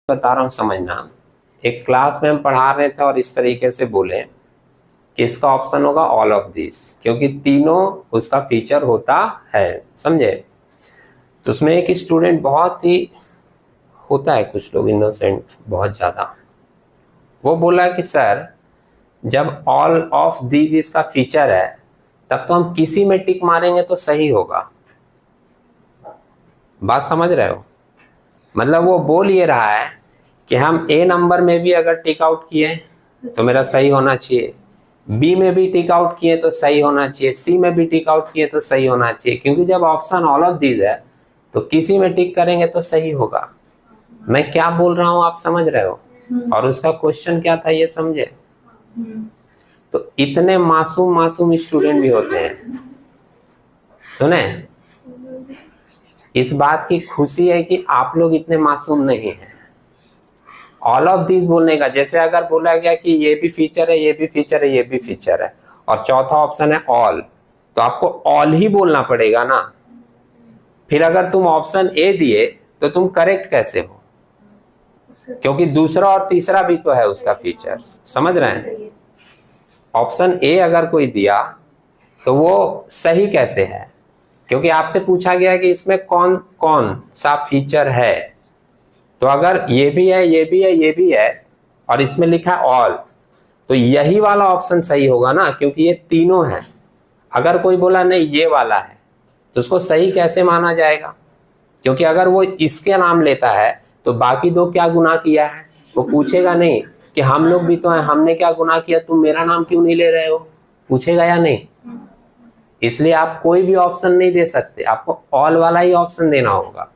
बता रहा हूँ समझना। एक क्लास में हम पढ़ा रहे थे और इस तरीके से बोले कि इसका ऑप्शन होगा ऑल ऑफ दिस, क्योंकि तीनों उसका फीचर होता है। समझे? तो उसमें एक स्टूडेंट बहुत ही होता है, कुछ लोग इनोसेंट बहुत ज्यादा, वो बोला कि सर जब ऑल ऑफ दिस इसका फीचर है तब तो हम किसी में टिक मारेंगे तो सही होगा। बात समझ रहे हो? मतलब वो बोल ये रहा है कि हम ए नंबर में भी अगर टिक आउट किए तो मेरा सही होना चाहिए, बी में भी टिक आउट किए तो सही होना चाहिए, सी में भी टिक आउट किए तो सही होना चाहिए, क्योंकि जब ऑप्शन ऑल ऑफ दीज है तो किसी में टिक करेंगे तो सही होगा। मैं क्या बोल रहा हूं आप समझ रहे हो? और उसका क्वेश्चन क्या था ये समझे? तो इतने मासूम मासूम स्टूडेंट भी होते हैं। सुने, इस बात की खुशी है कि आप लोग इतने मासूम नहीं हैं। ऑल ऑफ दिस बोलने का, जैसे अगर बोला गया कि ये भी फीचर है, ये भी फीचर है, ये भी फीचर है, और चौथा ऑप्शन है ऑल, तो आपको ऑल ही बोलना पड़ेगा ना। फिर अगर तुम ऑप्शन ए दिए तो तुम करेक्ट कैसे हो? क्योंकि दूसरा और तीसरा भी तो है उसका फीचर। समझ रहे हैं? ऑप्शन ए अगर कोई दिया तो वो सही कैसे है? क्योंकि आपसे पूछा गया कि इसमें कौन कौन सा फीचर है। तो अगर ये भी है, ये भी है, ये भी है, और इसमें लिखा है ऑल, तो यही वाला ऑप्शन सही होगा ना, क्योंकि ये तीनों है। अगर कोई बोला नहीं ये वाला है तो उसको सही कैसे माना जाएगा? क्योंकि अगर वो इसके नाम लेता है तो बाकी दो क्या गुनाह किया है वो पूछेगा नहीं कि हम लोग भी तो हैं, हमने क्या गुनाह किया, तुम मेरा नाम क्यों नहीं ले रहे हो? पूछेगा या नहीं? इसलिए आप कोई भी ऑप्शन नहीं दे सकते, आपको ऑल वाला ही ऑप्शन देना होगा।